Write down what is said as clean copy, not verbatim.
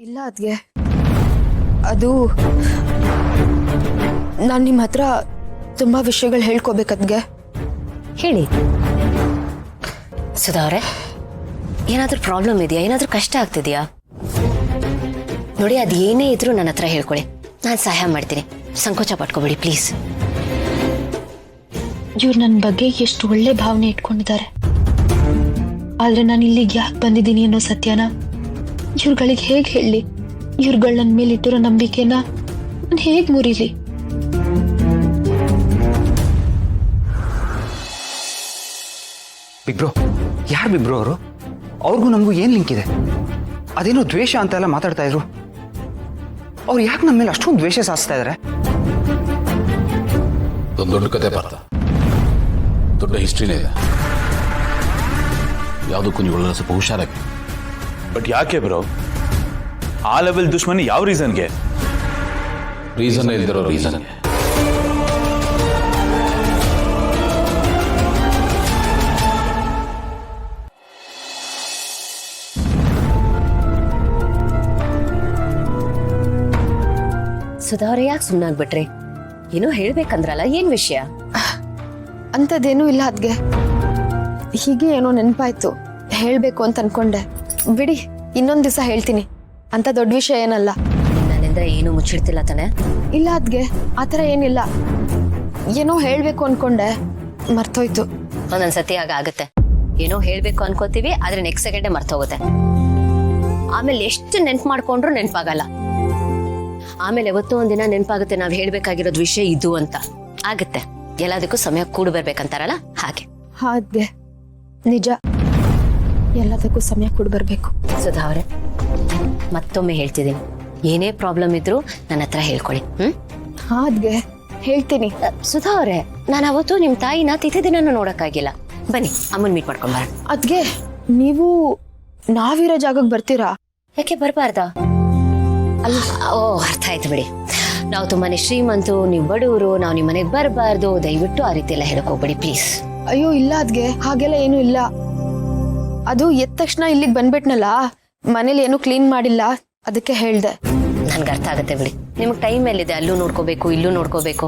ಇಲ್ಲ ಅದ್ಗೆ ಅದು ನಾನು ನಿಮ್ಮ ಹತ್ರ ತುಂಬಾ ವಿಷಯಗಳು ಹೇಳ್ಕೋಬೇಕದ್ಗೆ. ಹೇಳಿ ಸುಧಾ ಅವರೇ, ಏನಾದ್ರೂ ಪ್ರಾಬ್ಲಮ್ ಇದೆಯಾ? ಏನಾದ್ರೂ ಕಷ್ಟ ಆಗ್ತಿದ್ಯಾ? ನೋಡಿ, ಅದು ಏನೇ ಇದ್ರೂ ನನ್ನ ಹತ್ರ ಹೇಳ್ಕೊಳ್ಳಿ, ನಾನು ಸಹಾಯ ಮಾಡ್ತೀನಿ. ಸಂಕೋಚ ಪಟ್ಕೋಬೇಡಿ ಪ್ಲೀಸ್. ಇವ್ರು ನನ್ನ ಬಗ್ಗೆ ಎಷ್ಟು ಒಳ್ಳೆ ಭಾವನೆ ಇಟ್ಕೊಂಡಿದ್ದಾರೆ, ಆದ್ರೆ ನಾನು ಇಲ್ಲಿಗೆ ಯಾಕೆ ಬಂದಿದ್ದೀನಿ ಅನ್ನೋ ಸತ್ಯನ ಇವ್ರುಗಳಿಗೆ ಹೇಗೆ ಹೇಳಿ? ಇವ್ರುಗಳ ನನ್ನ ಮೇಲೆ ಇಟ್ಟಿರೋ ನಂಬಿಕೆನ ನಾನು ಹೇಗೆ ಮುರಿಲಿ? ಬಿಗ್ ಬ್ರೋ, ಯಾರು ಬಿಗ್ ಬ್ರೋ ಅವರು? ಅವ್ರಿಗೂ ನಮಗೂ ಏನು ಲಿಂಕ್ ಇದೆ? ಅದೇನೋ ದ್ವೇಷ ಅಂತ ಎಲ್ಲ ಮಾತಾಡ್ತಾ ಇದ್ರು. ಅವ್ರು ಯಾಕೆ ನಮ್ಮ ಮೇಲೆ ಅಷ್ಟೊಂದು ದ್ವೇಷ ಸಾಧಿಸ್ತಾ ಇದ್ದಾರೆ? ಒಂದು ದೊಡ್ಡ ಕತೆ ಪಾರ್ಥ, ದೊಡ್ಡ ಹಿಸ್ಟ್ರಿನೇ ಇದೆ. ಯಾವುದಕ್ಕೂ ನೀವುಗಳ ಸ್ವಲ್ಪ ಹುಷಾರಾಗಿ. ಬಟ್ ಯಾಕೆ ಬ್ರೋ ಆ ಲೆವೆಲ್ ದುಶ್ಮನಿ? ಯಾವ ರೀಸನ್ಗೆ? ರೀಸನ್ ಇಲ್ದಿರೋ ರೀಸನ್ಗೆ. ಸುಧಾ ಅವರೇ, ಯಾಕೆ ಸುಮ್ಮನಾಗ್ಬಿಟ್ರಿ? ಏನೋ ಹೇಳ್ಬೇಕಂದ್ರಲ್ಲ, ಏನ್ ವಿಷಯ? ಅಂಥದ್ದೇನೂ ಇಲ್ಲ ಅದ್ಗೆ, ಹೀಗೆ ಏನೋ ನೆನಪಾಯ್ತು, ಹೇಳ್ಬೇಕು ಅಂತ ಅನ್ಕೊಂಡೆ. ಬಿಡಿ, ಇನ್ನೊಂದ್ ದಿವಸ ಹೇಳ್ತೀನಿ. ಅಂತ ದೊಡ್ಡ ವಿಷಯ ಏನಲ್ಲ. ನನ್ನಿಂದ ಏನು ಮುಚ್ಚಿಡ್ತಿಲ್ಲ ತಾನೆ? ಇಲ್ಲ ಅದ್ಗೆ, ಆತರ ಏನಿಲ್ಲ. ಏನೋ ಹೇಳ್ಬೇಕು ಅನ್ಕೊಂಡೆ, ಮರ್ತೋಯ್ತು. ಒಂದೊಂದ್ಸತಿ ಆಗುತ್ತೆ. ಏನೋ ಹೇಳ್ಬೇಕು ಅನ್ಕೋತೀವಿ, ಆದ್ರೆ ನೆಕ್ಸ್ಟ್ ಸೆಕೆಂಡೇ ಮರ್ತೋಗುತ್ತೆ. ಆಮೇಲೆ ಎಷ್ಟು ನೆನ್ಪು ಮಾಡ್ಕೊಂಡ್ರು ನೆನ್ಪಾಗಲ್ಲ. ಆಮೇಲೆ ಯಾವತ್ತೋ ಒಂದಿನ ನೆನ್ಪಾಗುತ್ತೆ, ನಾವ್ ಹೇಳ್ಬೇಕಾಗಿರೋದ್ ವಿಷಯ ಇದು ಅಂತ. ಆಗತ್ತೆ, ಎಲ್ಲದಕ್ಕೂ ಸಮಯ ಕೂಡು ಬರ್ಬೇಕಂತಾರಲ್ಲ ಹಾಗೆ. ಅದ್ಗೆ ನಿಜ, ಎಲ್ಲದಕ್ಕೂ ಸಮಯ ಕೂಡ ಬರ್ಬೇಕು. ಸುಧಾ ಅವರೇ, ಮತ್ತೊಮ್ಮೆ ಹೇಳ್ತಿದ್ದೀನಿ, ಏನೇ ಪ್ರಾಬ್ಲಮ್ ಇದ್ರು ನನ್ನ ಹತ್ರ ಹೇಳ್ಕೊಳ್ಳಿ. ಅದ್ಗೆ ಹೇಳ್ತೀನಿ. ಸುಧಾ ಅವರೇ, ನಾನು ಅವತ್ತು ನಿಮ್ ತಾಯಿನ ತಿಥಿ ದಿನ ನೋಡಕ್ಕಾಗಿಲ್ಲ. ಬನ್ನಿ, ಅಮ್ಮನ್ ಮೀಟ್ ಮಾಡ್ಕೊಂಡ್ ಬರೋಣ. ಅದ್ಗೆ ನೀವು ನಾವಿರೋ ಜಾಗಕ್ಕೆ ಬರ್ತೀರಾ? ಯಾಕೆ ಬರ್ಬಾರ್ದಾ? ಓ, ಅರ್ಥ ಆಯ್ತು ಬಿಡಿ. ನಾವು ತುಂಬಾನೇ ಶ್ರೀಮಂತು, ನೀವು ಬಡವರು, ನಾವು ನಿಮ್ ಮನೆಗ್ ಬರಬಾರ್ದು. ದಯವಿಟ್ಟು ಆ ರೀತಿ ಎಲ್ಲ ಹೇಳಕ್ ಹೋಗ್ಬೇಡಿ ಪ್ಲೀಸ್. ಅಯ್ಯೋ ಇಲ್ಲ ಅದ್ಗೆ, ಹಾಗೆಲ್ಲ ಏನು ಇಲ್ಲ. ಅದು ಎದ್ದ ತಕ್ಷಣ ಇಲ್ಲಿಗೆ ಬಂದ್ಬಿಟ್ನಲ್ಲ, ಮನೇಲಿ ಏನು ಕ್ಲೀನ್ ಮಾಡಿಲ್ಲ, ಅದಕ್ಕೆ ಹೇಳ್ದೆ. ನನ್ಗೆ ಅರ್ಥ ಆಗತ್ತೆ ಬಿಡಿ. ನಿಮ್ಗೆ ಟೈಮ್ ಎಲ್ಲಿದೆ? ಅಲ್ಲೂ ನೋಡ್ಕೋಬೇಕು, ಇಲ್ಲೂ ನೋಡ್ಕೋಬೇಕು.